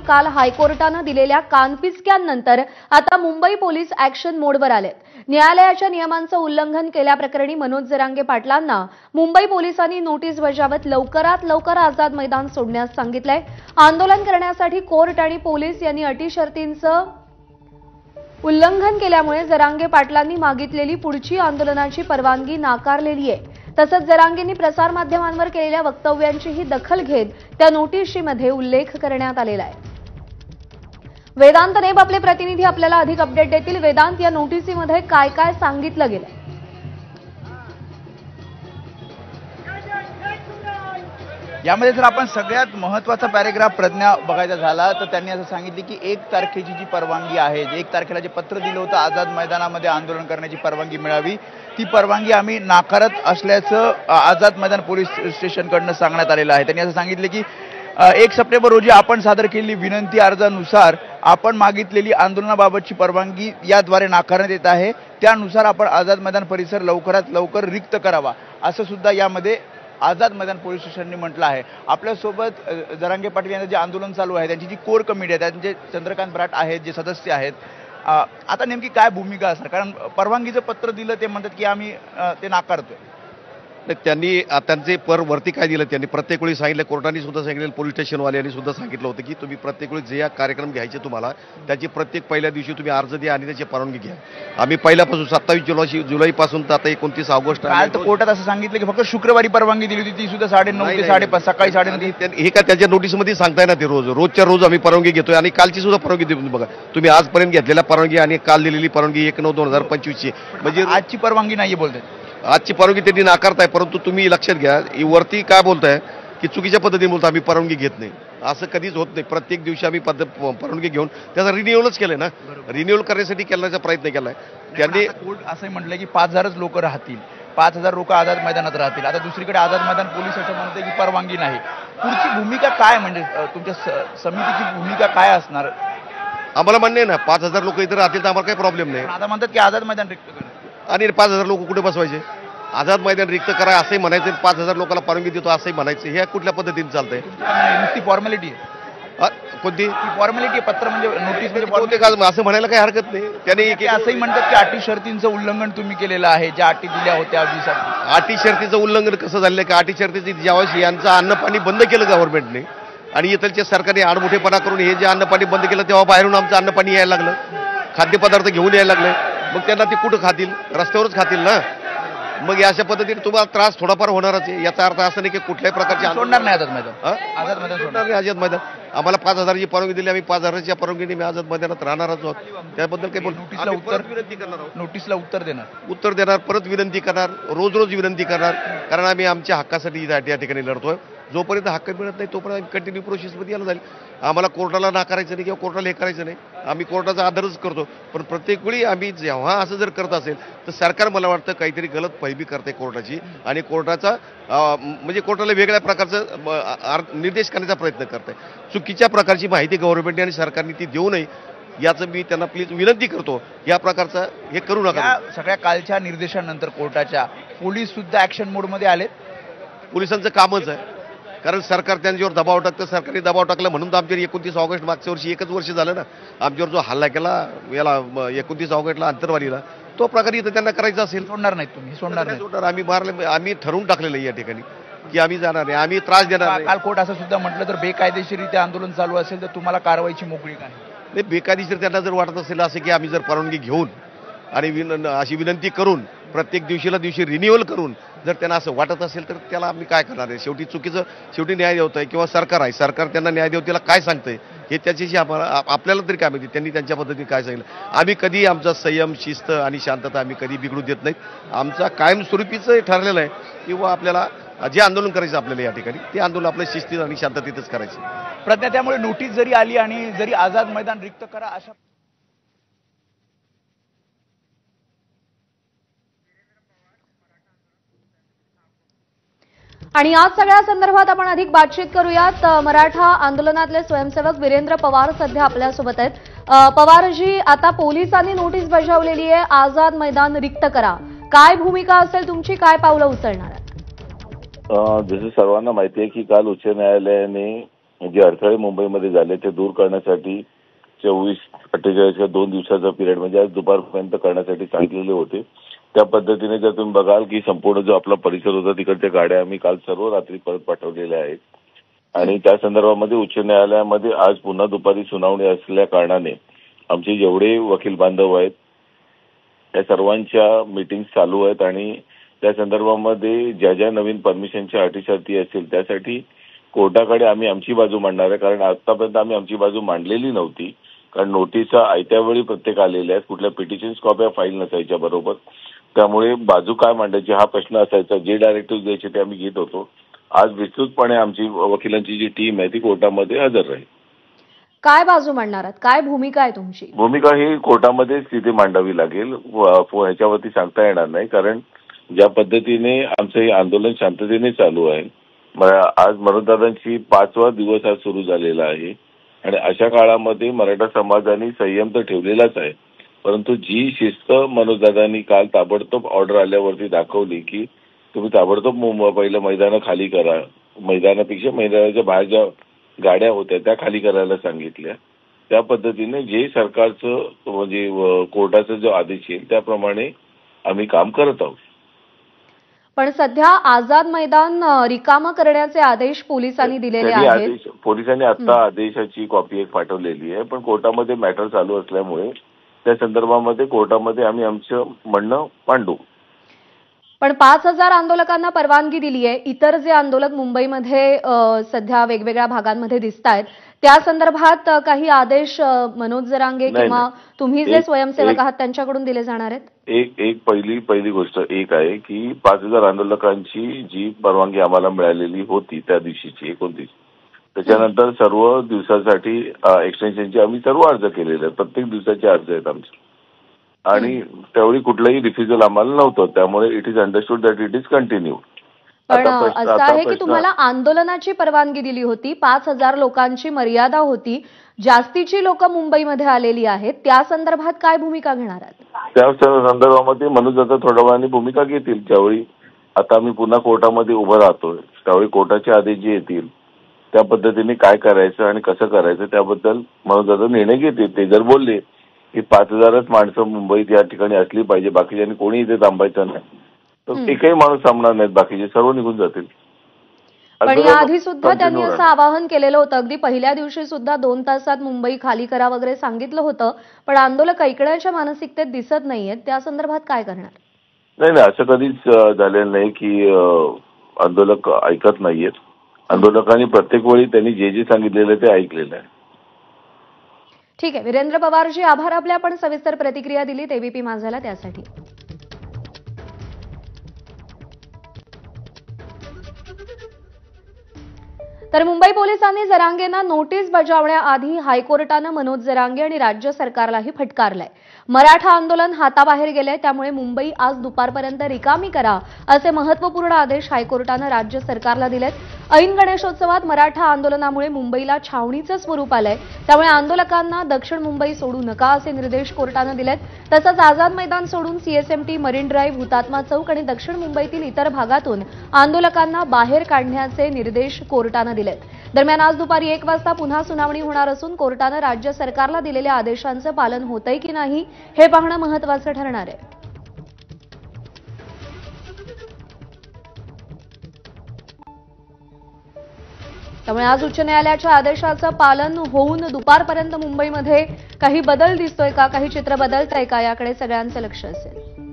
काल हायकोर्टानं दिलेल्या कानपिचक्यांनंतर आता मुंबई पोलीस ऍक्शन मोडवर आलेत. न्यायालयाच्या नियमांचं उल्लंघन केल्याप्रकरणी मनोज जरांगे पाटलांना मुंबई पोलिसांनी नोटीस बजावत लवकरात लवकर आझाद मैदान सोडण्यास सांगितलंय. आंदोलन करण्यासाठी कोर्ट आणि पोलीस यांनी अटी शर्तींचं उल्लंघन केल्यामुळे जरांगे पाटलांनी मागितलेली पुढची आंदोलनाची परवानगी नाकारलेली आहे. तसंच जरांगेंनी प्रसारमाध्यमांवर केलेल्या वक्तव्यांचीही दखल घेत त्या नोटीसमध्ये उल्लेख करण्यात आलेला आहे. वेदांत नेब आपले प्रतिनिधी आपल्याला अधिक अपडेट देतील. वेदांत, या नोटीसीमध्ये काय काय सांगितलं गेलं? यामध्ये जर आपण सगळ्यात महत्त्वाचा पॅरेग्राफ प्रज्ञा बघायचा झाला तर त्यांनी असं सांगितले की 1 तारखेची जी परवानगी आहे, 1 तारखेला जे पत्र दिलं होतं आझाद मैदानामध्ये आंदोलन करण्याची परवानगी मिळावी, ती परवानगी आम्ही नाकारत असल्याचं आझाद मैदान पोलीस स्टेशनकडनं सांगण्यात आलेलं आहे. त्यांनी असं सांगितले की 1 सप्टेंबर रोजी आपण सादर केलेली विनंती अर्जानुसार आपण मागितलेली आंदोलनाबाबतची परवानगी याद्वारे नाकारण्यात येत आहे. त्यानुसार आपण आझाद मैदान परिसर लवकरात लवकर रिक्त करावा, असं सुद्धा यामध्ये आझाद मैदान पोलीस स्टेशनने म्हटलं आहे. आपल्यासोबत जरांगे पाटील यांचं जे आंदोलन चालू आहे त्यांची जी कोर कमिटी आहे, त्यांचे चंद्रकांत बराट आहेत जे सदस्य आहेत, आता नेमकी काय भूमिका असणार? कारण परवानगीचं पत्र दिलं ते म्हणतात की आम्ही ते नाकारतोय. त्यांनी त्यांचे वरती काय दिलं, त्यांनी प्रत्येक वेळी सांगितलं, कोर्टाने सुद्धा सांगितलं, पोलीस स्टेशनवाल्यांनी सुद्धा सांगितलं होतं की तुम्ही प्रत्येक वेळी जे कार्यक्रम घ्यायचे तुम्हाला त्याची प्रत्येक पहिल्या दिवशी तुम्ही अर्ज द्या आणि त्याची परवानगी घ्या. आम्ही पहिल्यापासून 27 जुलैपासून तर आता 29 ऑगस्ट काल तर कोर्टात असं सांगितलं की फक्त शुक्रवारी परवानगी दिली होती, ती सुद्धा 9:30 ते 5:30 सकाळी 9:30. हे का त्याच्या नोटीसमध्ये सांगताय ना, ते रोजच्या रोज आम्ही परवानगी घेतोय आणि कालची सुद्धा परवानगी देतो. बघा तुम्ही आजपर्यंत घेतलेल्या परवानगी आणि काल दिलेली परवानगी 1/9/2025 म्हणजे आजची परवानगी नाहीये बोलतात. आजची परवानगी त्यांनी नाकारताय. परंतु तुम्ही लक्षात घ्या, वरती काय बोलताय की चुकीच्या पद्धतीने बोलतो आम्ही परवानगी घेत नाही, असं कधीच होत नाही. प्रत्येक दिवशी आम्ही परवानगी घेऊन त्याचा रिन्युअलच केलंय ना, रिन्युअल करण्यासाठी करण्याचा प्रयत्न केलाय त्यांनी. कोर्ट असं म्हटलं की 5,000च लोक राहतील, 5,000 लोक आझाद मैदानात राहतील. आता दुसरीकडे आझाद मैदान पोलीस असं म्हणते की परवानगी नाही. पुढची भूमिका काय, म्हणजे तुमच्या समितीची भूमिका काय असणार? आम्हाला म्हणणे ना 5,000 लोक इथे राहतील तर आम्हाला काही प्रॉब्लेम नाही. आता म्हणतात की आझाद मैदान रिक्त करा आणि 5,000 लोक कुठे बसवायचे? आझाद मैदान रिक्त करा असंही म्हणायचं, 5,000 लोकांना परवानगी देतो असंही म्हणायचं. हे कुठल्या पद्धतीने चालतंय? नुसती फॉर्मॅलिटी कोणती फॉर्मॅलिटी? पत्र म्हणजे नोटीस म्हणजे असं म्हणायला काही हरकत नाही. त्यांनी असंही म्हणतात की अटी शर्तींचं उल्लंघन तुम्ही केलेलं आहे, ज्या अटी दिल्या होत्या अटीसाठी. अटी शर्तीचं उल्लंघन कसं झालं की अटी शर्तीची ज्यावेळेस यांचं अन्नपाणी बंद केलं गव्हर्नमेंटने आणि इथलच्या सरकारने आडमुठेपणा करून हे जे अन्नपाणी बंद केलं तेव्हा बाहेरून आमचं अन्नपाणी यायला लागलं, खाद्यपदार्थ घेऊन यायला लागले. मग त्यांना ते कुठं खातील? रस्त्यावरच खातील ना. मग अशा पद्धतीने तुम्हाला त्रास थोडाफार होणारच आहे. याचा अर्थ असा नाही की कुठल्याही प्रकारचे सोडणार नाही आझाद मैदान. आझाद मैदान सोडणार नाही. आझाद मैदान आम्हाला 5,000ची परवानगी दिली, आम्ही 5,000च्या परवानगीने मी आझाद मैदानात राहणारच आहोत. त्याबद्दल काही नोटीसला उत्तर विनंती करणार आहोत. नोटीसला उत्तर देणार, परत विनंती करणार, रोज विनंती करणार. कारण आम्ही आमच्या हक्कासाठी या ठिकाणी लढतोय. जोपर्यंत हक्क मिळत नाही तोपर्यंत आम्ही कंटिन्यू प्रोसेसमध्ये यायला जाईल. आम्हाला कोर्टाला नाकारायचं नाही किंवा कोर्टाला हे करायचं नाही. आम्ही कोर्टाचा आदरच करतो. पण प्रत्येक वेळी आम्ही जेव्हा असं जर करत असेल तर सरकार मला वाटतं काहीतरी गलत फहमी करते कोर्टाची आणि कोर्टाचा म्हणजे कोर्टाला वेगळ्या प्रकारचं निर्देश करण्याचा प्रयत्न करते. चुकीच्या प्रकारची माहिती गव्हर्नमेंटने आणि सरकारने ती देऊ नये याचं मी त्यांना प्लीज विनंती करतो. या प्रकारचं हे करू नका. सगळ्या कालच्या निर्देशानंतर कोर्टाच्या पोलीस सुद्धा ऍक्शन मोडमध्ये आलेत. पोलिसांचं कामच आहे, कारण सरकार त्यांच्यावर दबाव टाकतं. सरकारने दबाव टाकला म्हणून तर आमच्यावर 29 ऑगस्ट मागच्या वर्षी 1च वर्ष झालं ना आमच्यावर जो हल्ला केला याला 29 ऑगस्टला अंतरवालीला, तो प्रकार इथं त्यांना करायचा असेल. सोडणार नाही तुम्ही? सोडणार नाही. आम्ही ठरवून टाकलेलं आहे या ठिकाणी की आम्ही जाणार नाही, आम्ही त्रास देणार नाही. काल कोर्ट असं सुद्धा म्हटलं तर बेकायदेशीरित्या आंदोलन चालू असेल तर तुम्हाला कारवाईची मोकळीक आहे. नाही, बेकायदेशीर त्यांना जर वाटत असेल असं की आम्ही जर परवानगी घेऊन आणि अशी विनंती करून प्रत्येक दिवशी रिन्युअल करून जर त्यांना असं वाटत असेल तर त्याला आम्ही काय करणार आहे? शेवटी न्याय देवता आहे किंवा सरकार आहे, सरकार त्यांना न्याय देवतेला काय सांगतंय हे त्याच्याशी आपल्याला तरी काय माहिती. त्यांनी त्यांच्या पद्धतीने काय सांगितलं. आम्ही कधी आमचा संयम, शिस्त आणि शांतता आम्ही कधी बिघडू देत नाहीत. आमचा कायमस्वरूपीचं ठरलेलं आहे किंवा आपल्याला जे आंदोलन करायचं आपल्याला या ठिकाणी ते आंदोलन आपल्या शिस्तीत आणि शांततेतच करायचं. प्रज्ञा, त्यामुळे नोटीस जरी आली आणि जरी आझाद मैदान रिक्त करा अशा आणि आज सगळ्या संदर्भात आपण अधिक बातचीत करूयात. मराठा आंदोलनातले स्वयंसेवक वीरेंद्र पवार सध्या आपल्यासोबत आहेत. पवारजी, आता पोलिसांनी नोटीस बजावलेली आहे, आझाद मैदान रिक्त करा. काय भूमिका असेल तुमची, काय पावलं उचलणार? जसं सर्वांना माहिती आहे की काल उच्च न्यायालयाने जे अडथळे मुंबईमध्ये झाले ते दूर करण्यासाठी 24-48 या 2 दिवसाचा पिरियड म्हणजे आज दुपारपर्यंत करण्यासाठी सांगितलेले होते. त्या पद्धतीने जर तुम्ही बघाल की संपूर्ण जो आपला परिसर होता तिकडच्या गाड्या आम्ही काल सर्व रात्री परत पाठवलेल्या आहेत आणि त्या संदर्भामध्ये उच्च न्यायालयामध्ये आज पुन्हा दुपारी सुनावणी असल्या कारणाने आमचे जेवढे वकील बांधव आहेत त्या सर्वांच्या मीटिंग चालू आहेत आणि त्या संदर्भामध्ये ज्या ज्या नवीन परमिशनच्या अटीशर्ती असतील त्यासाठी कोर्टाकडे आम्ही आमची बाजू मांडणार आहे. कारण आतापर्यंत आम्ही आमची बाजू मांडलेली नव्हती कारण नोटिसा आयत्या वेळी प्रत्येक आलेल्या आहेत, कुठल्या पिटिशन्स कॉप्या फाईल नसायच्या बरोबर. त्यामुळे बाजू काय मांडायची हा प्रश्न असायचा. जे डायरेक्टिव्ह द्यायचे ते आम्ही घेत होतो. आज विस्तृतपणे आमची वकिलांची जी टीम आहे ती कोर्टामध्ये हजर राहील. काय बाजू मांडणार आहात? काय भूमिका आहे तुमची? भूमिका ही कोर्टामध्येच तिथे मांडावी लागेल. ह्याच्यावरती सांगता येणार नाही कारण ज्या पद्धतीने आमचं हे आंदोलन शांततेने चालू आहे. आज मनोजदादांची 5वा दिवस आज सुरू झालेला आहे आणि अशा काळामध्ये मराठा समाजाने संयम तर ठेवलेलाच आहे परंतु जी शिस्त मनोजदादांनी काल ताबडतोब ऑर्डर आल्यावरती दाखवली की तुम्ही ताबडतोब पहिलं मैदानं खाली करा, मैदानापेक्षा मैदानाच्या बाहेर ज्या गाड्या होत्या त्या खाली करायला सांगितल्या. त्या पद्धतीने जे सरकारचं म्हणजे कोर्टाचा जो आदेश येईल त्याप्रमाणे आम्ही काम करत आहोत. पण सध्या आझाद मैदान रिकामं करण्याचे आदेश पोलिसांनी दिलेले आहेत. पोलिसांनी आता आदेशाची कॉपी एक पाठवलेली आहे पण कोर्टामध्ये मॅटर चालू असल्यामुळे त्या संदर्भामध्ये कोर्टामध्ये आम्ही आमचं म्हणणं मांडू. पण 5,000 आंदोलकांना परवानगी दिली आहे. इतर जे आंदोलक मुंबईमध्ये सध्या वेगवेगळ्या भागांमध्ये दिसत आहेत त्या संदर्भात काही आदेश मनोज जरांगे किंवा तुम्ही जे स्वयंसेवक आहात त्यांच्याकडून दिले जाणार आहेत? एक पहिली गोष्ट एक आहे की 5,000 आंदोलकांची जी परवानगी आम्हाला मिळालेली होती त्या दिवशीची 29 त्याच्यानंतर सर्व दिवसासाठी एक्सटेन्शनचे आम्ही सर्व अर्ज केलेले आहेत. प्रत्येक दिवसाचे अर्ज आहेत आमचे आणि त्यावेळी कुठलंही रिफ्युजल आम्हाला नव्हतं. त्यामुळे it is understood that it is continue. पण असं आहे की तुम्हाला आंदोलनाची परवानगी दिली होती, 5,000 लोकांची मर्यादा होती, जास्तीची लोक मुंबईमध्ये आलेली आहेत, त्या संदर्भात काय भूमिका घेणार आहात? त्या संदर्भामध्ये मनोज आता थोड्या वेळाने भूमिका घेतील. त्यावेळी आता आम्ही पुन्हा कोर्टामध्ये उभं राहतोय त्यावेळी कोर्टाचे आदेश जे येतील त्या पद्धतीने काय करायचं आणि कसं करायचं त्याबद्दल मनोज आता निर्णय घेतील. ते जर बोलले की 5,000च माणसं मुंबईत या ठिकाणी असली पाहिजे बाकीच्यांनी कोणी इथे थांबायचं नाही तर एकही माणूस थांबणार नाहीत, बाकीचे सर्व निघून जातील. पण याआधी सुद्धा त्यांनी असं आवाहन केलेलं होतं. अगदी पहिल्या दिवशी सुद्धा 2 तासात मुंबई खाली करा वगैरे सांगितलं होतं पण आंदोलक ऐकण्याच्या मानसिकतेत दिसत नाहीयेत. त्या संदर्भात काय करणार? नाही असं कधीच झालेलं नाही की आंदोलक ऐकत नाहीयेत. आंदोलकांनी प्रत्येक वेळी त्यांनी जे जे सांगितलेलं ते ऐकलेलं आहे. ठीक आहे वीरेंद्र पवारजी, आभार आपल्या आपण सविस्तर प्रतिक्रिया दिलीत एबीपी माझाला त्यासाठी. तर मुंबई पोलिसांनी जरांगेंना नोटीस बजावण्याआधी हायकोर्टानं मनोज जरांगे आणि राज्य सरकारलाही फटकारलंय. मराठा आंदोलन हाताबाहेर गेलंय त्यामुळे मुंबई आज दुपारपर्यंत रिकामी करा असे महत्त्वपूर्ण आदेश हायकोर्टानं राज्य सरकारला दिलेत. ऐन गणेशोत्सवात मराठा आंदोलनामुळे मुंबईला छावणीचं स्वरूप आलंय त्यामुळे आंदोलकांना दक्षिण मुंबई सोडू नका असे निर्देश कोर्टानं दिलेत. तसंच आझाद मैदान सोडून CSMT, marine drive, Hutatma Chowk आणि दक्षिण मुंबईतील इतर भागातून आंदोलकांना बाहेर काढण्याचे निर्देश कोर्टानं दिलेत. दरम्यान आज दुपारी 1 वाजता पुन्हा सुनावणी होणार असून कोर्टानं राज्य सरकारला दिलेल्या आदेशांचं पालन होतंय की नाही हे पाहणं महत्त्वाचं ठरणार आहे. त्यामुळे आज उच्च न्यायालयाच्या आदेशाचं पालन होऊन दुपारपर्यंत मुंबईमध्ये काही बदल दिसतोय का, काही चित्र बदलतंय का याकडे सगळ्यांचं लक्ष असेल.